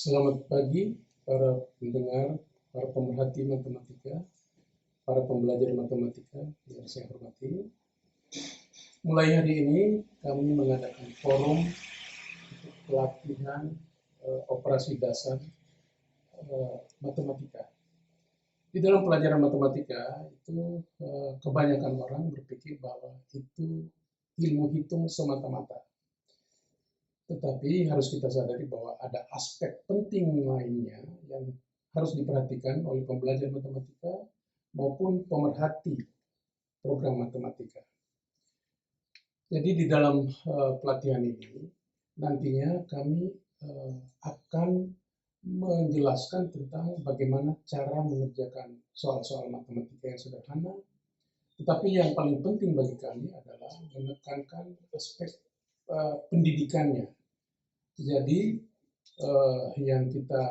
Selamat pagi para pendengar, para pemerhati matematika, para pembelajar matematika yang saya hormati. Mulai hari ini kami mengadakan forum untuk pelatihan operasi dasar matematika. Di dalam pelajaran matematika itu kebanyakan orang berpikir bahwa itu ilmu hitung semata-mata. Tetapi harus kita sadari bahwa ada aspek penting lainnya yang harus diperhatikan oleh pembelajar matematika maupun pemerhati program matematika. Jadi di dalam pelatihan ini nantinya kami akan menjelaskan tentang bagaimana cara mengerjakan soal-soal matematika yang sederhana, tetapi yang paling penting bagi kami adalah menekankan aspek pendidikannya. Jadi yang kita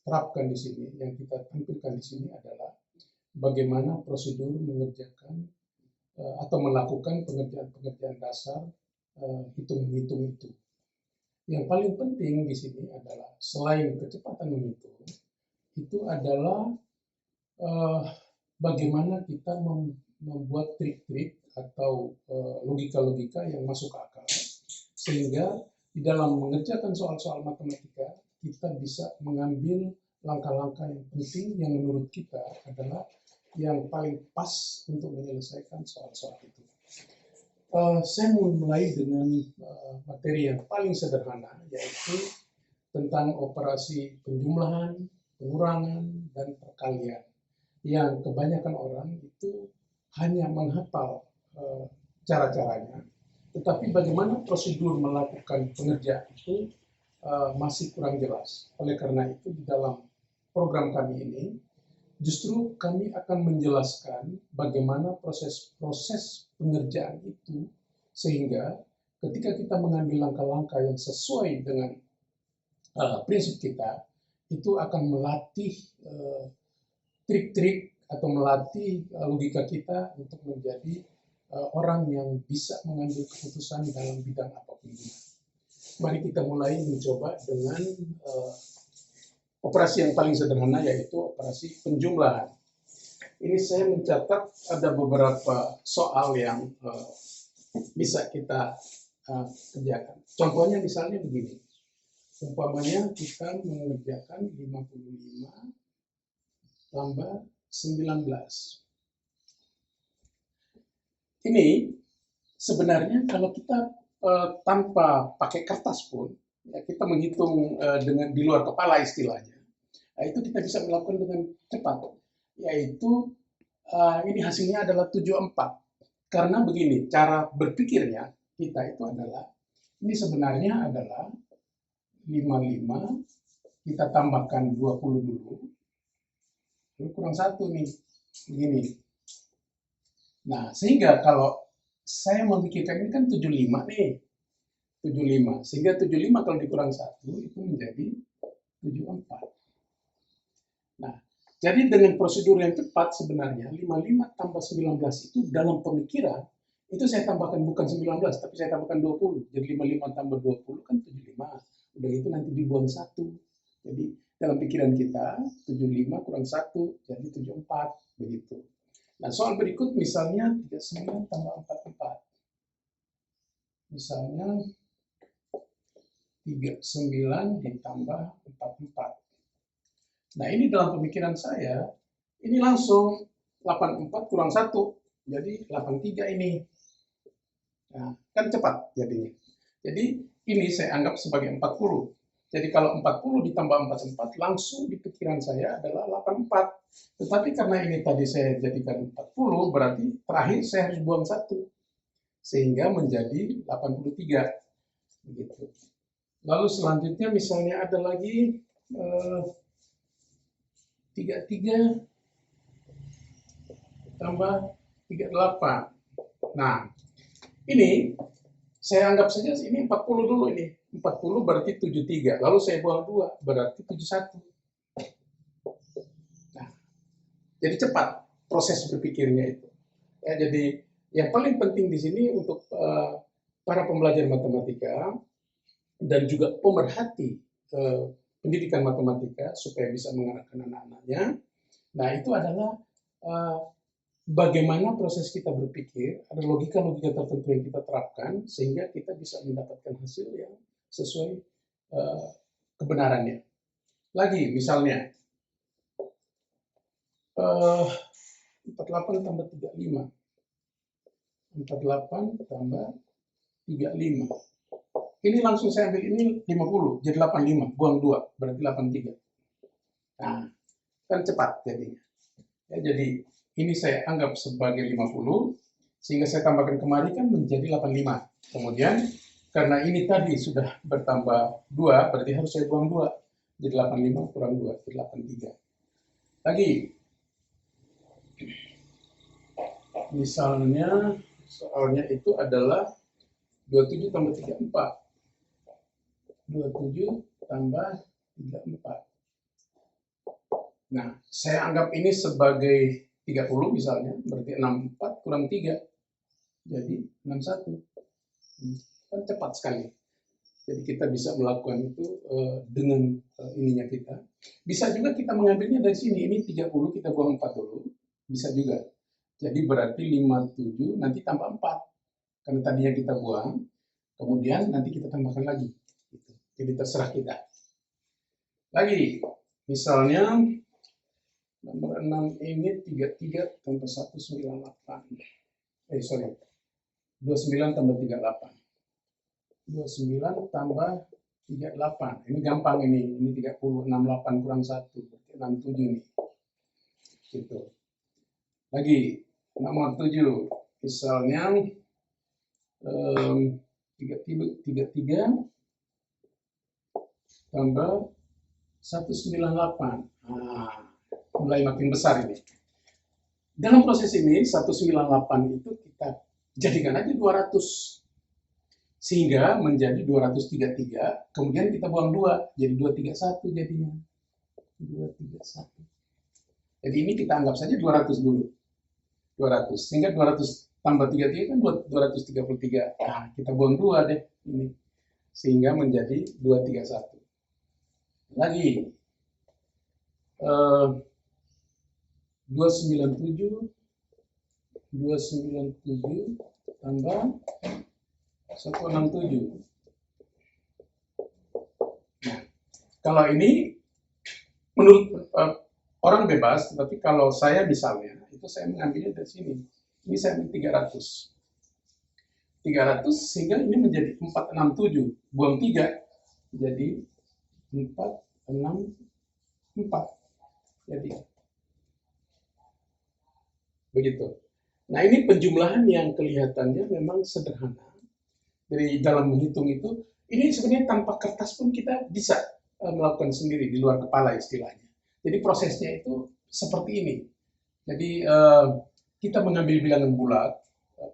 terapkan di sini, yang kita tampilkan di sini adalah bagaimana prosedur mengerjakan atau melakukan pengerjaan-pengerjaan dasar hitung-hitung itu. Yang paling penting di sini adalah selain kecepatan menghitung, itu adalah bagaimana kita membuat trik-trik atau logika-logika yang masuk akal, sehingga di dalam mengerjakan soal-soal matematika, kita bisa mengambil langkah-langkah yang penting yang menurut kita adalah yang paling pas untuk menyelesaikan soal-soal itu. Saya mulai dengan materi yang paling sederhana, yaitu tentang operasi penjumlahan, pengurangan, dan perkalian. Yang kebanyakan orang itu hanya menghafal cara-caranya, tetapi bagaimana prosedur melakukan pengerjaan itu masih kurang jelas. Oleh karena itu di dalam program kami ini justru kami akan menjelaskan bagaimana proses pengerjaan itu, sehingga ketika kita mengambil langkah-langkah yang sesuai dengan prinsip kita, itu akan melatih trik-trik atau melatih logika kita untuk menjadi orang yang bisa mengambil keputusan dalam bidang apapun. Mari kita mulai mencoba dengan operasi yang paling sederhana, yaitu operasi penjumlahan. Ini saya mencatat ada beberapa soal yang bisa kita kerjakan. Contohnya misalnya begini. Umpamanya kita mengerjakan 55 tambah 19. Ini sebenarnya kalau kita tanpa pakai kertas pun, ya, kita menghitung dengan di luar kepala istilahnya, nah, itu kita bisa melakukan dengan cepat. Yaitu ini hasilnya adalah 74. Karena begini, cara berpikirnya kita itu adalah, ini sebenarnya adalah 55, kita tambahkan 20 dulu, lalu kurang 1 nih, begini. Nah, sehingga kalau saya memikirkan ini kan 75 nih, 75. Sehingga 75 kalau dikurang 1 itu menjadi 74. Nah, jadi dengan prosedur yang cepat sebenarnya 55 tambah 19 itu dalam pemikiran itu saya tambahkan bukan 19 tapi saya tambahkan 20. Jadi 55 tambah 20 kan 75. Udah itu nanti dibuang 1. Jadi dalam pikiran kita 75 kurang 1 jadi 74 begitu. Nah, soal berikut misalnya 39 tambah 44. Misalnya 39 ditambah 44. Nah, ini dalam pemikiran saya, ini langsung 84 kurang 1. Jadi 83 ini. Nah, kan cepat jadinya. Jadi ini saya anggap sebagai 40. Jadi kalau 40 ditambah 44 langsung di pikiran saya adalah 84. Tetapi karena ini tadi saya jadikan 40, berarti terakhir saya harus buang 1. Sehingga menjadi 83. Begitu. Lalu selanjutnya misalnya ada lagi 33 tambah 38. Nah, ini saya anggap saja ini 40 dulu ini. 40 berarti 73. Lalu saya buang 2 berarti 71. Nah, jadi cepat proses berpikirnya itu. Ya, jadi yang paling penting di sini untuk para pembelajar matematika dan juga pemerhati pendidikan matematika supaya bisa mengarahkan anak-anaknya. Nah, itu adalah bagaimana proses kita berpikir, ada logika-logika tertentu yang kita terapkan sehingga kita bisa mendapatkan hasil yang sesuai kebenarannya. Lagi, misalnya, 48 tambah 35. 48 tambah 35. Ini langsung saya ambil ini 50, jadi 85, buang 2, berarti 83. Nah, kan cepat jadinya. Ya, jadi ini saya anggap sebagai 50, sehingga saya tambahkan kemari kan menjadi 85. Kemudian, karena ini tadi sudah bertambah 2, berarti harus saya buang 2. Jadi 85 kurang 2, jadi 83. Lagi, misalnya, soalnya itu adalah 27 tambah 34. 27 tambah 34. Nah, saya anggap ini sebagai 30 misalnya, berarti 64 kurang 3. Jadi 61. Kan cepat sekali. Jadi kita bisa melakukan itu dengan ininya kita. Bisa juga kita mengambilnya dari sini. Ini 30, kita buang 4 dulu. Bisa juga. Jadi berarti 57, nanti tambah 4. Karena tadinya kita buang, kemudian nanti kita tambahkan lagi. Jadi terserah kita. Lagi, misalnya nomor 6 ini 33 tambah 198. 29 tambah 38. 29 tambah 38. Ini gampang ini 30, 68 kurang 1, berarti 67 nih. Gitu. Lagi, nomor 7, misalnya 33 tambah 198. Nah, mulai makin besar ini. Dalam proses ini, 198 itu kita jadikan aja 200. Sehingga menjadi 233, kemudian kita buang 2, jadi 231 jadinya. 231. Jadi ini kita anggap saja 200 dulu. 200. Sehingga 200 tambah 33 kan 233. Nah, kita buang 2 deh ini. Sehingga menjadi 231. Lagi 297 tambah 167. Nah, kalau ini menurut orang bebas, tapi kalau saya misalnya, itu saya mengambilnya dari sini. Ini saya ambil 300. 300 sehingga ini menjadi 467. Buang 3, jadi 464. Jadi begitu. Nah, ini penjumlahan yang kelihatannya memang sederhana. Dari dalam menghitung itu, ini sebenarnya tanpa kertas pun kita bisa melakukan sendiri di luar kepala istilahnya. Jadi prosesnya itu seperti ini. Jadi kita mengambil bilangan bulat,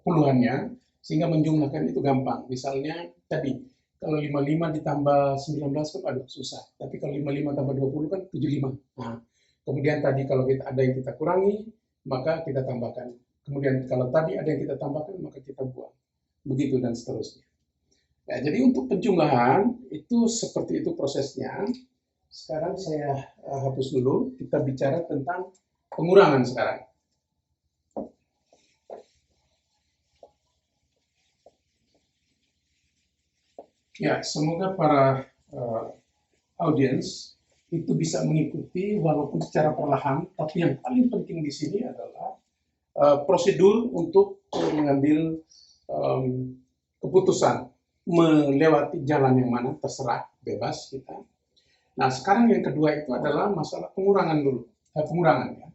puluhannya, sehingga menjumlahkan itu gampang. Misalnya tadi, kalau 55 ditambah 19 kan aduh susah. Tapi kalau 55 tambah 20 kan 75. Nah, kemudian tadi kalau ada yang kita kurangi, maka kita tambahkan. Kemudian kalau tadi ada yang kita tambahkan, maka kita buang. Begitu dan seterusnya. Ya, jadi untuk penjumlahan itu seperti itu prosesnya. Sekarang saya hapus dulu. Kita bicara tentang pengurangan sekarang. Ya, semoga para audiens itu bisa mengikuti walaupun secara perlahan. Tapi yang paling penting di sini adalah prosedur untuk mengambil keputusan melewati jalan yang mana terserah, bebas kita. Nah, sekarang yang kedua itu adalah masalah pengurangan dulu. Pengurangan ya.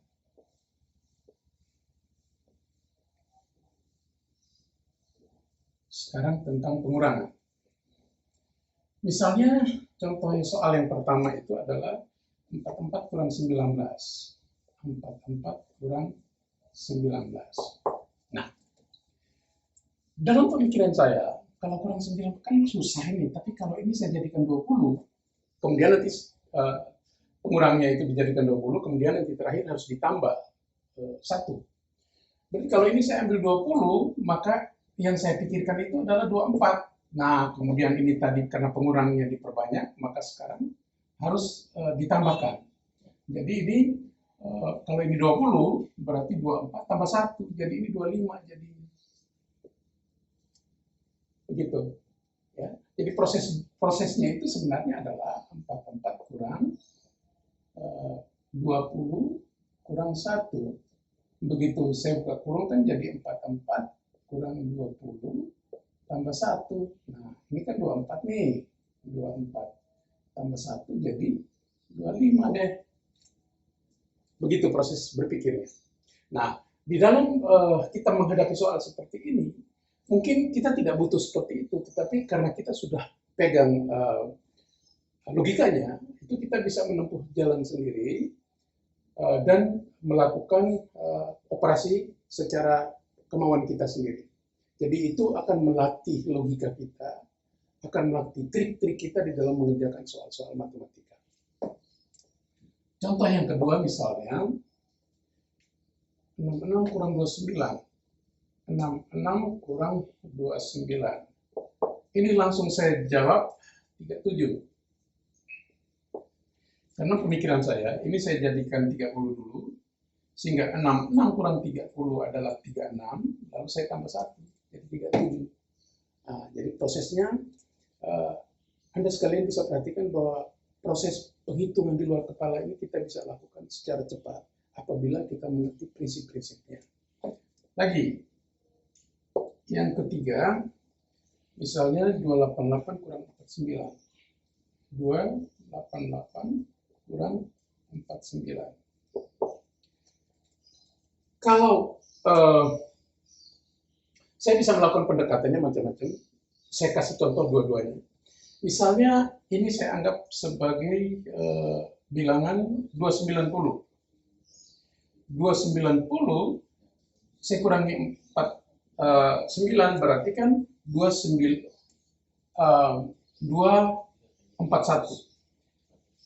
Sekarang tentang pengurangan. Misalnya contoh soal yang pertama itu adalah 44 kurang 19. 44 kurang 19. Nah, dalam pemikiran saya, kalau kurang 9 kan susah ini, tapi kalau ini saya jadikan 20, kemudian nanti pengurangnya itu dijadikan 20, kemudian nanti terakhir harus ditambah 1. Berarti kalau ini saya ambil 20, maka yang saya pikirkan itu adalah 24. Nah, kemudian ini tadi karena pengurangnya diperbanyak, maka sekarang harus ditambahkan. Jadi ini kalau ini 20 berarti 24 tambah 1, jadi ini 25 jadi begitu ya. Jadi prosesnya itu sebenarnya adalah 44 kurang 20 kurang 1. Begitu saya buka kurung kan jadi 44 kurang 20 tambah 1. Nah, ini kan 24 nih. 24 tambah 1 jadi 25 deh. Begitu proses berpikirnya. Nah, di dalam kita menghadapi soal seperti ini, mungkin kita tidak butuh seperti itu, tetapi karena kita sudah pegang logikanya, itu kita bisa menempuh jalan sendiri dan melakukan operasi secara kemauan kita sendiri. Jadi itu akan melatih logika kita, akan melatih trik-trik kita di dalam mengerjakan soal-soal matematika. Contoh yang kedua misalnya, 66 kurang 29. 66 kurang 29. Ini langsung saya jawab 37. Karena pemikiran saya, ini saya jadikan 30 dulu, sehingga 6 kurang 30 adalah 36, lalu saya tambah 1, jadi 37. Nah, jadi prosesnya, Anda sekalian bisa perhatikan bahwa proses penghitungan di luar kepala ini kita bisa lakukan secara cepat, apabila kita mengerti prinsip-prinsipnya. Lagi, yang ketiga, misalnya 288 kurang 49. 288 kurang 49. Kalau saya bisa melakukan pendekatannya macam-macam, saya kasih contoh dua-duanya. Misalnya ini saya anggap sebagai bilangan 290. 290 saya kurangi 9 berarti kan 241.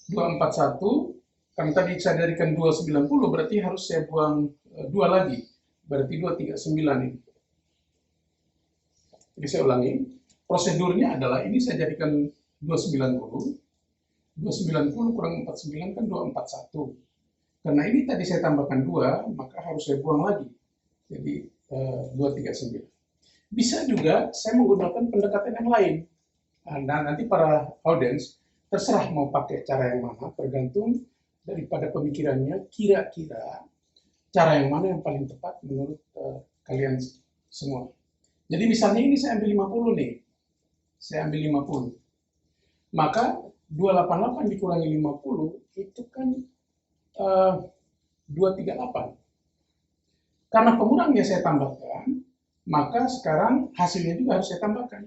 241, karena tadi saya jadikan 290 berarti harus saya buang 2 lagi, berarti 239 ini. Jadi saya ulangi, prosedurnya adalah ini saya jadikan 290, 290 kurang 49 kan 241. Karena ini tadi saya tambahkan 2, maka harus saya buang lagi, jadi 239. Bisa juga saya menggunakan pendekatan yang lain. Nah, nanti para audiens terserah mau pakai cara yang mana, tergantung daripada pemikirannya, kira-kira cara yang mana yang paling tepat menurut kalian semua. Jadi misalnya ini saya ambil 50 nih, saya ambil 50. Maka 288 dikurangi 50 itu kan 238. Karena pengurangnya saya tambahkan, maka sekarang hasilnya juga harus saya tambahkan.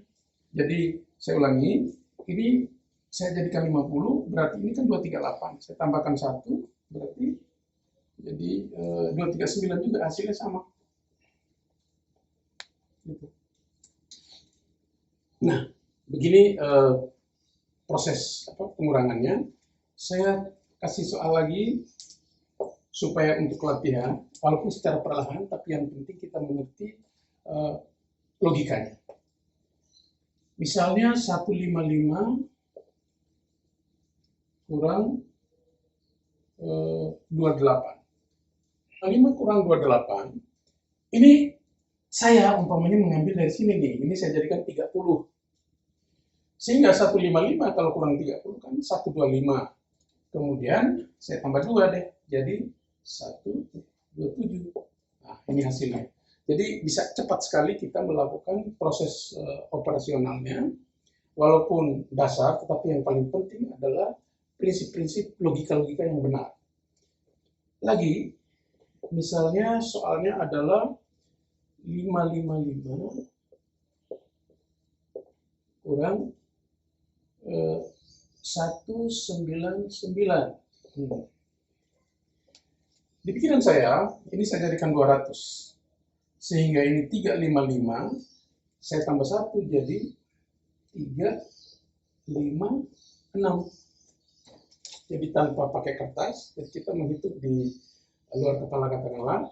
Jadi saya ulangi, ini saya jadikan 50, berarti ini kan 238. Saya tambahkan 1, berarti jadi 239 juga hasilnya sama. Gitu. Nah, begini proses pengurangannya. Saya kasih soal lagi supaya untuk latihan, walaupun secara perlahan, tapi yang penting kita mengerti logikanya. Misalnya 155 kurang 28. 5 kurang 28, ini saya umpamanya mengambil dari sini nih, ini saya jadikan 30. Sehingga 155 kalau kurang 30 kan 125. Kemudian saya tambah 2 deh, jadi 127. Nah, ini hasilnya. Jadi bisa cepat sekali kita melakukan proses operasionalnya, walaupun dasar, tetapi yang paling penting adalah prinsip-prinsip logika-logika yang benar. Lagi, misalnya soalnya adalah 555 kurang 199. Di pikiran saya, ini saya jadikan 200. Sehingga ini 355, saya tambah 1 jadi 356. Jadi tanpa pakai kertas, jadi kita menghitung di luar kepala katakanlah.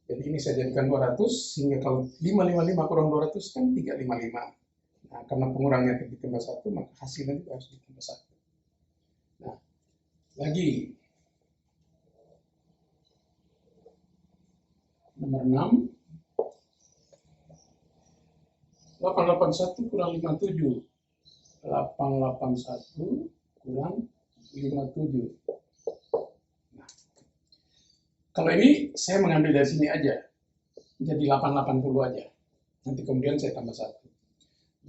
Jadi ini saya jadikan 200, sehingga kalau 555 kurang 200 kan 355. Nah, karena pengurangnya ditambah 1, maka hasilnya juga harus ditambah 1. Nah, lagi nomor 6, 881 kurang 57. 881 kurang 57. Nah, kalau ini saya mengambil dari sini aja, jadi 880 aja. Nanti kemudian saya tambah 1.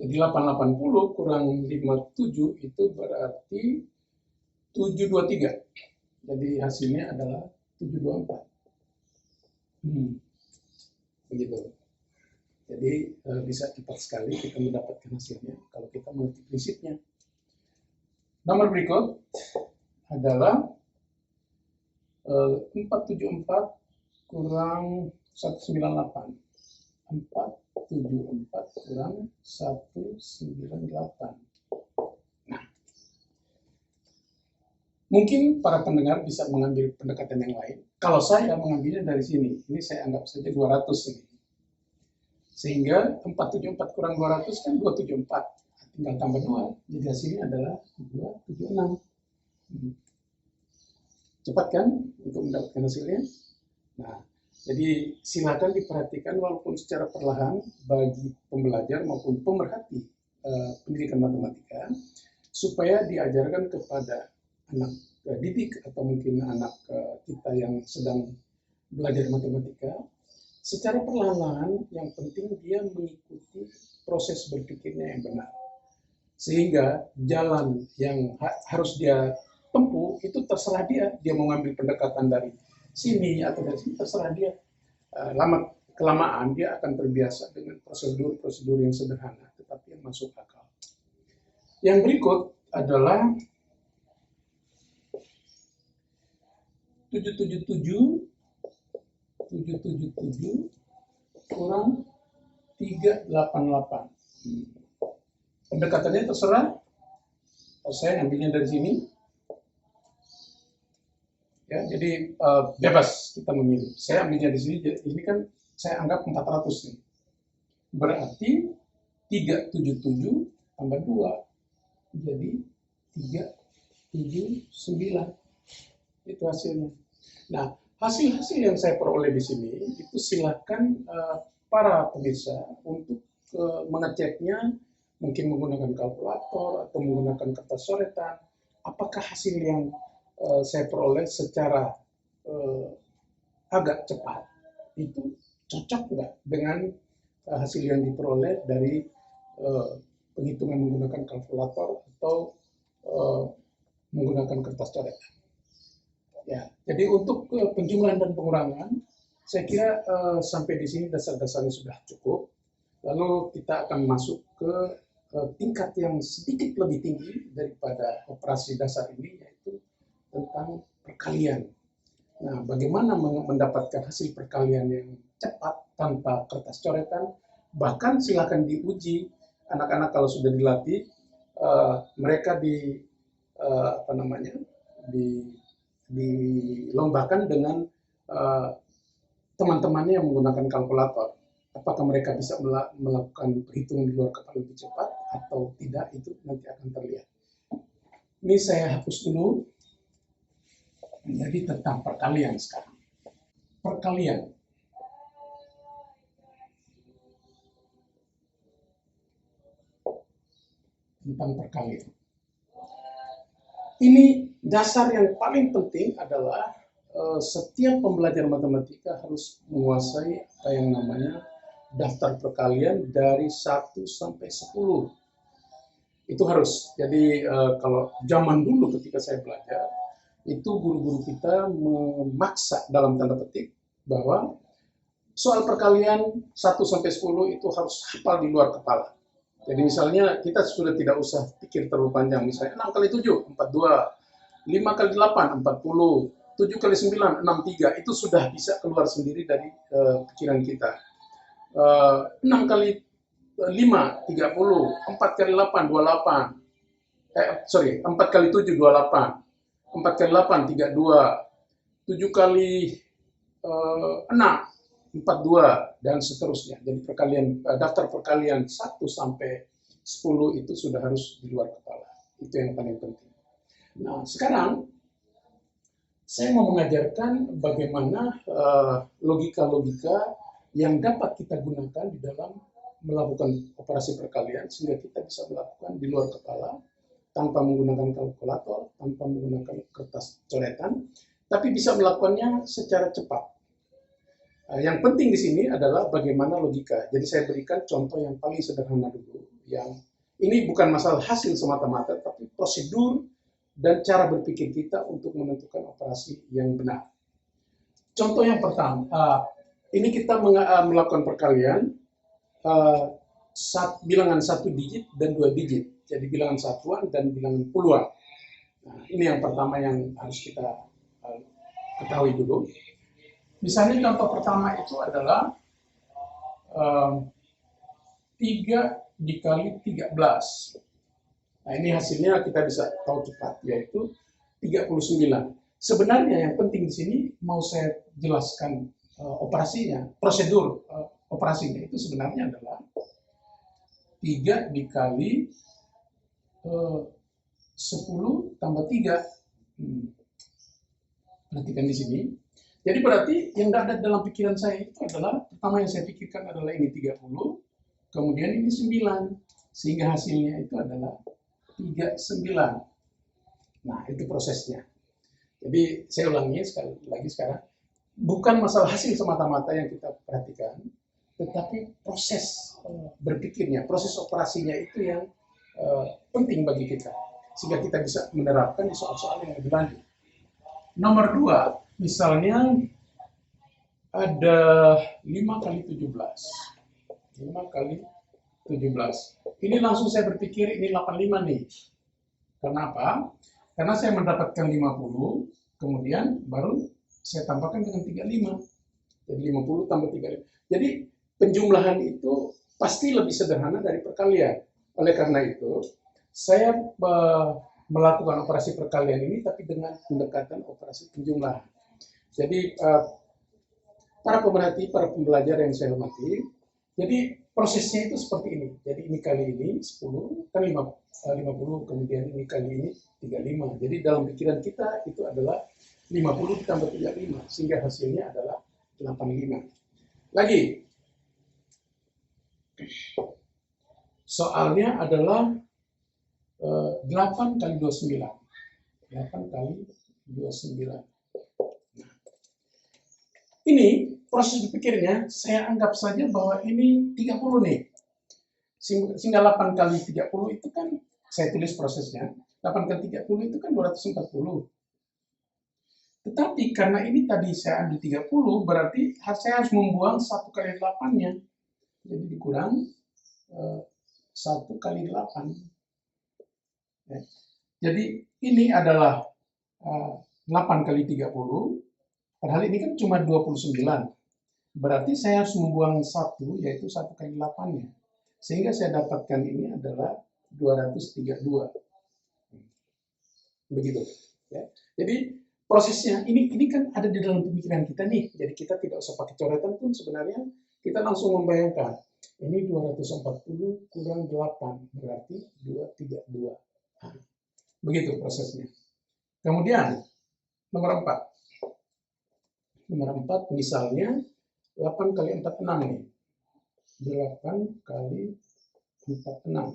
Jadi 880 kurang 57 itu berarti 723. Jadi hasilnya adalah 724. Begitu. Jadi bisa cepat sekali kita mendapatkan hasilnya kalau kita mengerti prinsipnya. Nomor berikut adalah 474 kurang 198. 474 kurang 198. Nah, mungkin para pendengar bisa mengambil pendekatan yang lain. Kalau saya mengambilnya dari sini, ini saya anggap saja 200 ini. Sehingga 474 kurang 200 kan 274. Tinggal tambah 2. Jadi hasilnya adalah 276. Cepat kan untuk mendapatkan hasilnya? Nah, jadi silakan diperhatikan walaupun secara perlahan bagi pembelajar maupun pemerhati pendidikan matematika supaya diajarkan kepada anak didik atau mungkin anak kita yang sedang belajar matematika secara perlahan-lahan. Yang penting dia mengikuti proses berpikirnya yang benar, sehingga jalan yang harus dia tempuh itu terserah dia mau ngambil pendekatan dari sini atau dari sini, terserah dia. Kelamaan dia akan terbiasa dengan prosedur-prosedur yang sederhana tetapi yang masuk akal. Yang berikut adalah 777 kurang 388. Pendekatannya terserah. Saya ambilnya dari sini. Ya, jadi bebas kita memilih. Saya ambilnya di sini. Ini kan saya anggap 400 nih. Berarti 377 tambah 2 jadi 379. Itu hasilnya. Nah, hasil-hasil yang saya peroleh di sini itu silakan para pemirsa untuk mengeceknya, mungkin menggunakan kalkulator atau menggunakan kertas coretan. Apakah hasil yang saya peroleh secara agak cepat itu cocok nggak dengan hasil yang diperoleh dari penghitungan menggunakan kalkulator atau menggunakan kertas coretan. Ya, jadi untuk penjumlahan dan pengurangan, saya kira sampai di sini dasar-dasarnya sudah cukup. Lalu kita akan masuk ke tingkat yang sedikit lebih tinggi daripada operasi dasar ini, yaitu tentang perkalian. Nah, bagaimana mendapatkan hasil perkalian yang cepat tanpa kertas coretan? Bahkan silakan diuji anak-anak kalau sudah dilatih, mereka dilombakan dengan teman-temannya yang menggunakan kalkulator. Apakah mereka bisa melakukan perhitungan di luar kepala lebih cepat atau tidak, itu nanti akan terlihat. Ini saya hapus dulu. Jadi tentang perkalian sekarang. Perkalian. Tentang perkalian. Ini dasar yang paling penting adalah setiap pembelajar matematika harus menguasai apa yang namanya daftar perkalian dari 1 sampai 10. Itu harus. Jadi kalau zaman dulu ketika saya belajar, itu guru-guru kita memaksa dalam tanda petik bahwa soal perkalian 1 sampai 10 itu harus hafal di luar kepala. Jadi misalnya kita sudah tidak usah pikir terlalu panjang, misalnya 6 kali 7, 42, 5 kali 8, 40, 7 kali 9, 63, itu sudah bisa keluar sendiri dari pikiran kita. 6 kali 5, 30, 4 kali 8, 28, 4 kali 7, 28, 4 kali 8, 32, 7 kali 6, 42, dan seterusnya. Jadi daftar perkalian 1 sampai 10 itu sudah harus di luar kepala. Itu yang paling penting. Nah, sekarang saya mau mengajarkan bagaimana logika-logika yang dapat kita gunakan di dalam melakukan operasi perkalian sehingga kita bisa melakukan di luar kepala tanpa menggunakan kalkulator, tanpa menggunakan kertas coretan, tapi bisa melakukannya secara cepat. Yang penting di sini adalah bagaimana logika. Jadi saya berikan contoh yang paling sederhana dulu, yang ini bukan masalah hasil semata-mata, tapi prosedur dan cara berpikir kita untuk menentukan operasi yang benar. Contoh yang pertama, ini kita melakukan perkalian bilangan 1 digit dan 2 digit. Jadi bilangan satuan dan bilangan puluhan. Nah, ini yang pertama yang harus kita ketahui dulu. Misalnya contoh pertama itu adalah 3 dikali 13. Nah, ini hasilnya kita bisa tahu cepat, yaitu 39. Sebenarnya yang penting di sini mau saya jelaskan operasinya, prosedur operasinya itu sebenarnya adalah 3 dikali 10 tambah 3. Perhatikan di sini. Jadi berarti yang ada dalam pikiran saya itu adalah, pertama yang saya pikirkan adalah ini 30, kemudian ini 9. Sehingga hasilnya itu adalah 39. Nah, itu prosesnya. Jadi saya ulangi sekali lagi sekarang. Bukan masalah hasil semata-mata yang kita perhatikan, tetapi proses berpikirnya, proses operasinya itu yang penting bagi kita. Sehingga kita bisa menerapkan di soal-soal yang lebih lanjut. Nomor 2, misalnya ada 5 kali 17. 5 kali 17. Ini langsung saya berpikir ini 85 nih. Kenapa? Karena saya mendapatkan 50, kemudian baru saya tambahkan dengan 35. Jadi 50 tambah 35. Jadi penjumlahan itu pasti lebih sederhana dari perkalian. Oleh karena itu, saya melakukan operasi perkalian ini tapi dengan pendekatan operasi penjumlahan. Jadi para pemerhati, para pembelajar yang saya hormati, jadi prosesnya itu seperti ini. Jadi ini kali ini 10, kan 50, kemudian ini kali ini 35. Jadi dalam pikiran kita itu adalah 50 ditambah 35, sehingga hasilnya adalah 85. Lagi, soalnya adalah 8 kali 29. 8 kali 29. Nah, ini proses berpikirnya, saya anggap saja bahwa ini 30 nih. Sehingga 8 kali 30 itu kan, saya tulis prosesnya, 8 kali 30 itu kan 240. Tetapi karena ini tadi saya ambil 30, berarti saya harus membuang 1 kali 8-nya. Jadi dikurang 1 kali 8. Ya. Jadi ini adalah 8 kali 30, padahal ini kan cuma 29. Berarti saya harus membuang 1, yaitu 1 kali 8-nya. Sehingga saya dapatkan ini adalah 232. Begitu. Ya. Jadi prosesnya ini kan ada di dalam pemikiran kita nih. Jadi kita tidak usah pakai coretan pun sebenarnya kita langsung membayangkan. Ini 240 kurang 8, berarti 232. Nah, begitu prosesnya. Kemudian nomor 4. Nomor 4 misalnya 8 kali 4, 6 nih. 8 kali 4, 6.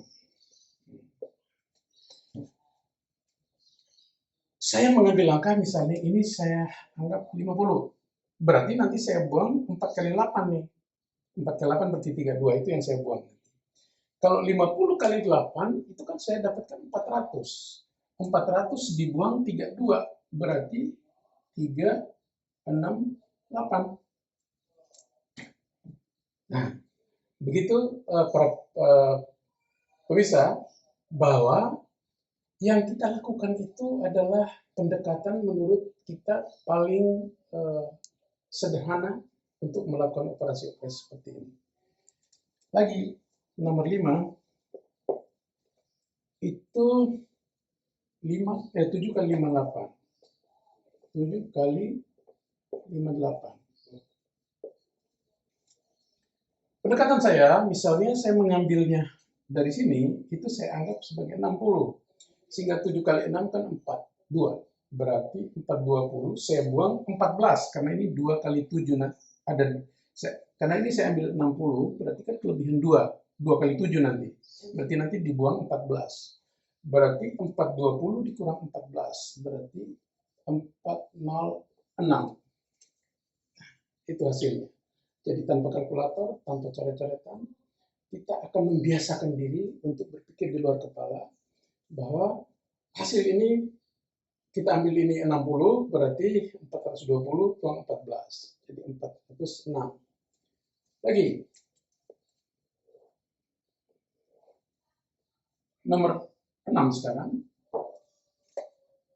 Saya mengambil langkah misalnya ini saya anggap 50. Berarti nanti saya buang 4 kali 8 nih. 4 kali 8 berarti 32, itu yang saya buang. Kalau 50 kali 8, itu kan saya dapatkan 400. 400 dibuang 32, berarti 368. Nah, begitu pemirsa, bahwa yang kita lakukan itu adalah pendekatan menurut kita paling sederhana untuk melakukan operasi-operasi seperti ini. Lagi, nomor 5, itu 7 kali 58. 7 kali 58. Pendekatan saya, misalnya saya mengambilnya dari sini, itu saya anggap sebagai 60. Sehingga 7 kali 6 kan 4. 2. Berarti 420, saya buang 14, karena ini 2 kali 7 ada. Karena ini saya ambil 60, berarti kan kelebihan 2. 2 kali 7 nanti. Berarti nanti dibuang 14. Berarti 420 dikurang 14, berarti 406. Itu hasilnya. Jadi tanpa kalkulator, tanpa coret-coretan, kita akan membiasakan diri untuk berpikir di luar kepala bahwa hasil ini kita ambil ini 60, berarti 420 kurang 14. Jadi 406. Lagi. Nomor 6 sekarang.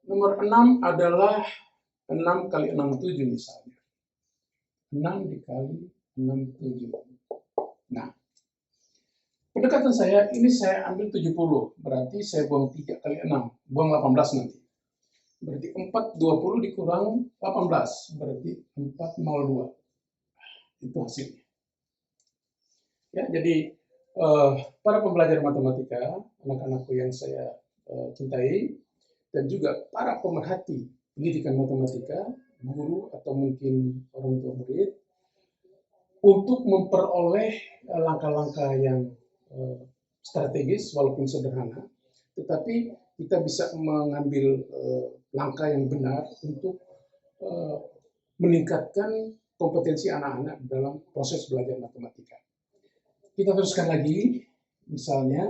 Nomor 6 adalah 6 kali 67 misalnya. 6 dikali 67. Nah, pendekatan saya, ini saya ambil 70, berarti saya buang 3 kali 6, buang 18 nanti. Berarti 420 dikurang 18, berarti 402. Itu hasilnya. Ya, jadi para pembelajar matematika, anak-anakku yang saya cintai, dan juga para pemerhati pendidikan matematika, guru atau mungkin orang tua murid, untuk memperoleh langkah-langkah yang strategis walaupun sederhana, tetapi kita bisa mengambil langkah yang benar untuk meningkatkan kompetensi anak-anak dalam proses belajar matematika. Kita teruskan lagi, misalnya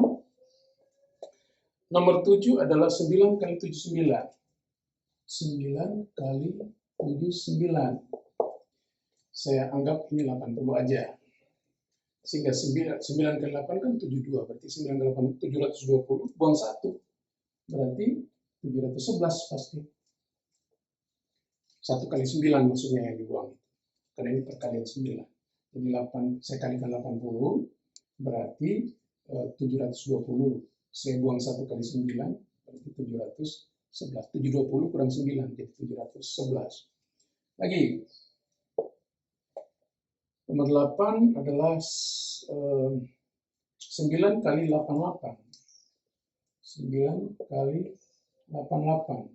nomor 7 adalah 9 kali 79. 9 kali 79. Saya anggap ini 80 aja. Sehingga 9 kali 8 kan 72, berarti 9 kali 8 720, buang 1. Berarti 711 pasti. 1 kali 9 maksudnya yang dibuang. Karena ini perkalian 9. Jadi 8, saya kalikan 80, berarti 720. Saya buang 1 kali 9, berarti 711. 720 kurang 9, jadi 711. Lagi. Nomor 8 adalah 9 kali 88. 9 kali 88.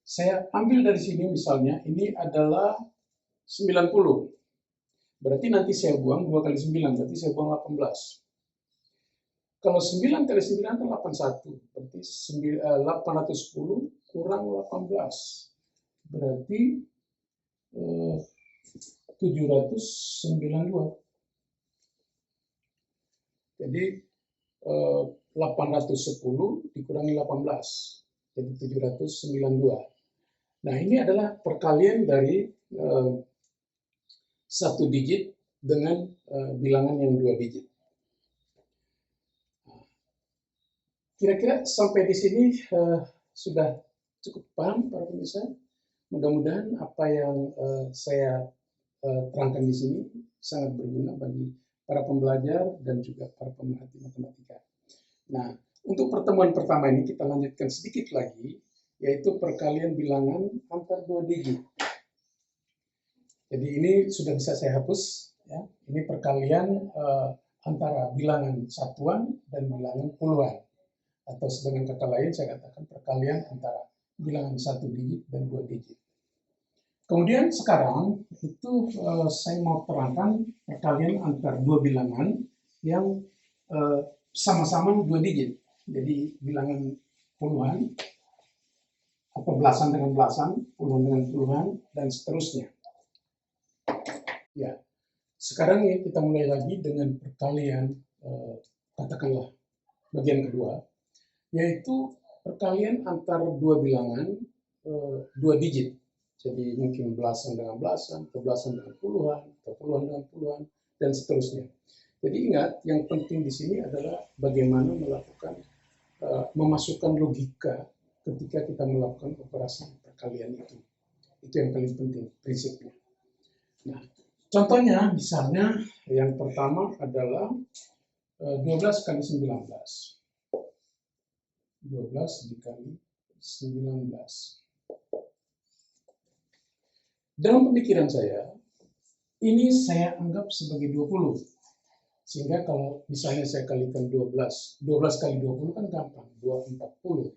Saya ambil dari sini misalnya, ini adalah 90. Berarti nanti saya buang 2 kali 9, berarti saya buang 18. Kalau 9 kali 9 kan 81, berarti 810 kurang 18. Berarti 792. Jadi 810 dikurangi 18, jadi 792. Nah, ini adalah perkalian dari 1 digit dengan bilangan yang 2 digit. Kira-kira sampai di sini sudah cukup paham para pemirsa? Mudah-mudahan apa yang saya terangkan di sini sangat berguna bagi para pembelajar dan juga para pemerhati matematika. Nah, untuk pertemuan pertama ini kita lanjutkan sedikit lagi, yaitu perkalian bilangan antar 2 digit. Jadi ini sudah bisa saya hapus. Ya. Ini perkalian antara bilangan satuan dan bilangan puluhan. Atau dengan kata lain saya katakan perkalian antara bilangan 1 digit dan 2 digit. Kemudian sekarang itu saya mau terangkan perkalian antara 2 bilangan yang sama-sama 2 digit. Jadi bilangan puluhan atau belasan dengan belasan, puluhan dengan puluhan, dan seterusnya. Ya, sekarang ya kita mulai lagi dengan perkalian, katakanlah bagian kedua, yaitu perkalian antara 2 bilangan 2 digit. Jadi mungkin belasan dengan belasan, atau belasan dengan puluhan, atau puluhan dengan puluhan, dan seterusnya. Jadi ingat, yang penting di sini adalah bagaimana melakukan, memasukkan logika ketika kita melakukan operasi perkalian itu. Itu yang paling penting, prinsipnya. Nah, contohnya, misalnya yang pertama adalah 12 kali 19. 12 dikali 19. Dalam pemikiran saya, ini saya anggap sebagai 20. Sehingga kalau misalnya saya kalikan 12 kali 20 kan gampang, 240.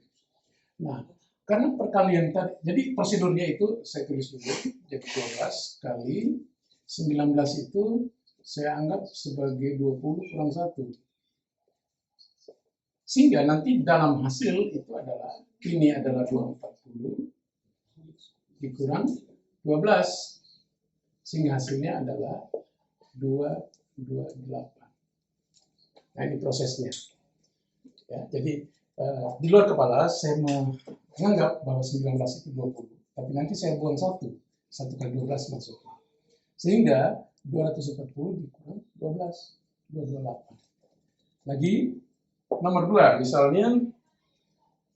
Nah, karena perkalian tadi, jadi prosedurnya itu saya tulis dulu, jadi 12 kali 19 itu saya anggap sebagai 20 kurang 1. Sehingga nanti dalam hasil itu adalah, ini adalah 240 dikurang 12. Sehingga hasilnya adalah 228. Nah, ini prosesnya. Ya, jadi di luar kepala saya menganggap bahwa 19 itu 20, tapi nanti saya buang 1 kali 12 masuknya. Sehingga 240 dikurang 12, 228. Lagi nomor 2, misalnya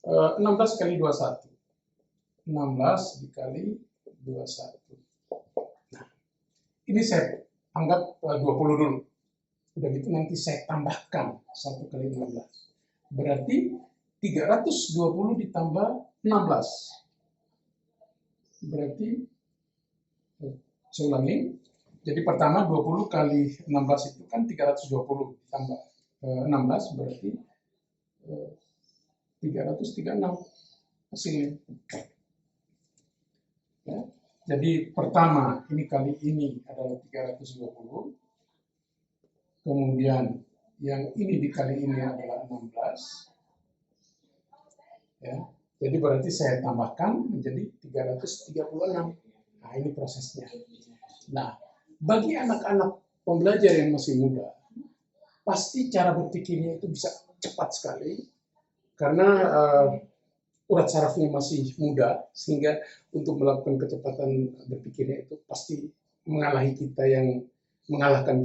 16 kali 21. 16 dikali 21. Nah, ini saya anggap 20 dulu. Udah gitu nanti saya tambahkan 1 kali 16. Berarti 320 ditambah 16. Berarti, saya ulangi. Jadi pertama 20 kali 16 itu kan 320 tambah 16 berarti 336 hasilnya. Ya. Jadi pertama ini kali ini adalah 320. Kemudian yang ini dikali ini adalah 16. Ya. Jadi berarti saya tambahkan menjadi 336. Nah, ini prosesnya. Nah, bagi anak-anak pembelajar yang masih muda, pasti cara berpikirnya itu bisa cepat sekali karena urat sarafnya masih muda, sehingga untuk melakukan kecepatan berpikirnya itu pasti mengalahkan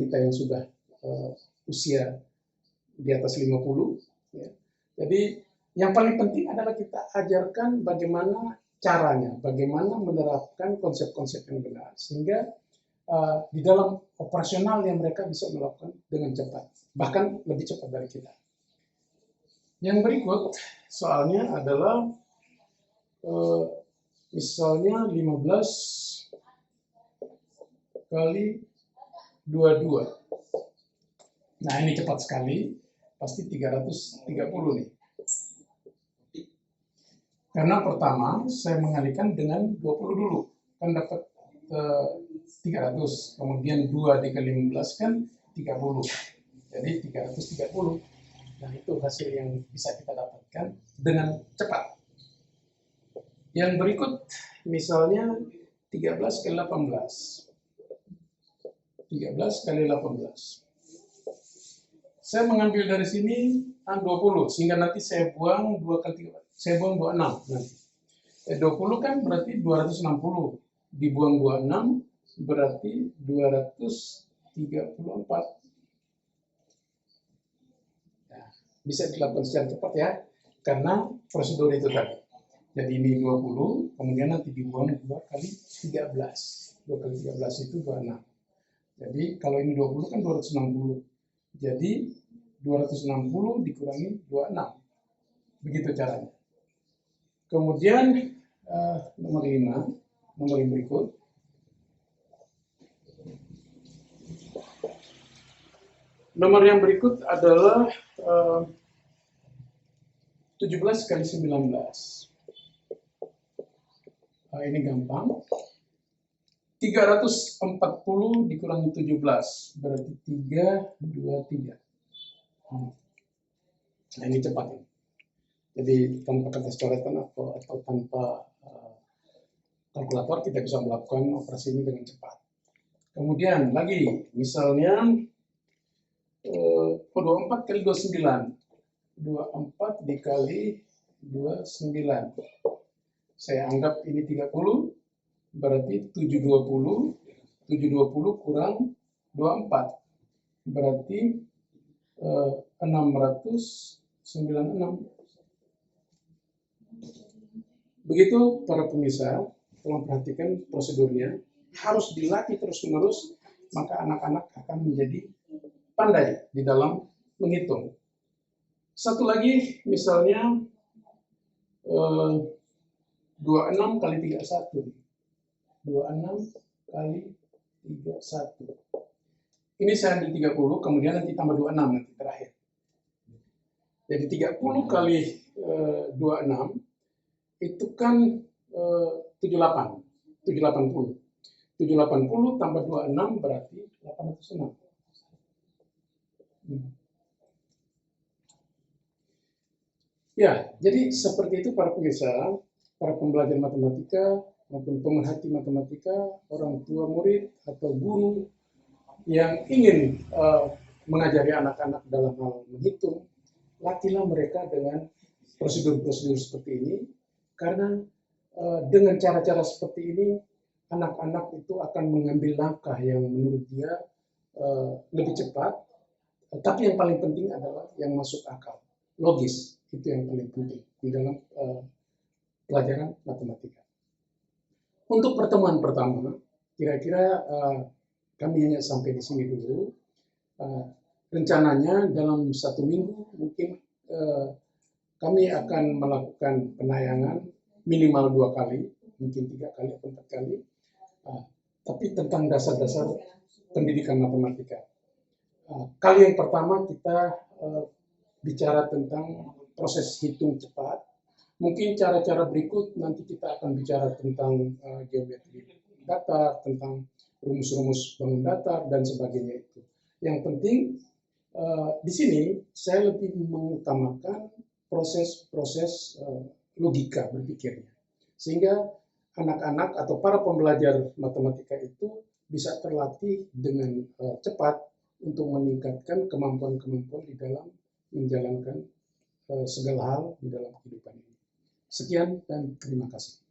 kita yang sudah usia di atas 50. Ya. Jadi yang paling penting adalah kita ajarkan bagaimana caranya, bagaimana menerapkan konsep-konsep yang benar, sehingga di dalam operasionalnya mereka bisa melakukan dengan cepat, bahkan lebih cepat dari kita. Yang berikut soalnya adalah misalnya 15 kali 22. Nah, ini cepat sekali, pasti 330 nih. Karena pertama saya mengalikan dengan 20 dulu, kan dapat 300, kemudian 2 dikali 15 kan 30, jadi 330. Nah, itu hasil yang bisa kita dapatkan dengan cepat. Yang berikut misalnya 13 kali 18. 13 kali 18. Saya mengambil dari sini 20, sehingga nanti saya buang 2 kali 3. Saya buang 26 nanti. 20 kan berarti 260. Dibuang 26 berarti 234. Nah, bisa dilakukan secara cepat ya, karena prosedur itu tadi. Jadi ini 20, kemudian nanti dibuang 2 kali 13. 2 kali 13 itu 26. Jadi kalau ini 20 kan 260. Jadi 260 dikurangi 26. Begitu caranya. Kemudian nomor 5, nomor yang berikut. Nomor yang berikut adalah 17 kali 19. Ini gampang. 340 dikurangi 17 berarti 323. Nah, ini cepat ya. Jadi tanpa kertas coretan atau tanpa kalkulator kita bisa melakukan operasi ini dengan cepat. Kemudian lagi misalnya 24 kali 29. 24 dikali 29. Saya anggap ini 30, berarti 720. 720 kurang 24. Berarti 696. Begitu para pemirsa, tolong perhatikan prosedurnya. Harus dilatih terus-menerus, maka anak-anak akan menjadi pandai di dalam menghitung. Satu lagi, misalnya 26 kali 31. 26 kali 31. Ini saya ambil 30, kemudian nanti tambah 26 nanti terakhir. Jadi 30 kali 26 itu kan 78, 780. 780 tambah 26 berarti 806. Ya, jadi seperti itu para pemirsa, para pembelajar matematika maupun pemerhati matematika, orang tua murid atau guru yang ingin mengajari anak-anak dalam hal menghitung, latihlah mereka dengan prosedur-prosedur seperti ini, karena dengan cara-cara seperti ini, anak-anak itu akan mengambil langkah yang menurut dia lebih cepat, tapi yang paling penting adalah yang masuk akal, logis, itu yang paling penting di dalam pelajaran matematika. Untuk pertemuan pertama, kira-kira kami hanya sampai di sini dulu. Rencananya dalam 1 minggu mungkin kami akan melakukan penayangan minimal 2 kali, mungkin 3 kali atau 4 kali, tapi tentang dasar-dasar pendidikan matematika. Kali yang pertama kita bicara tentang proses hitung cepat. Mungkin cara-cara berikut nanti kita akan bicara tentang geometri datar, tentang rumus-rumus bangun datar, dan sebagainya itu. Yang penting di sini saya lebih mengutamakan proses-proses logika berpikirnya. Sehingga anak-anak atau para pembelajar matematika itu bisa terlatih dengan cepat untuk meningkatkan kemampuan-kemampuan di dalam menjalankan segala hal di dalam kehidupan ini. Sekian dan terima kasih.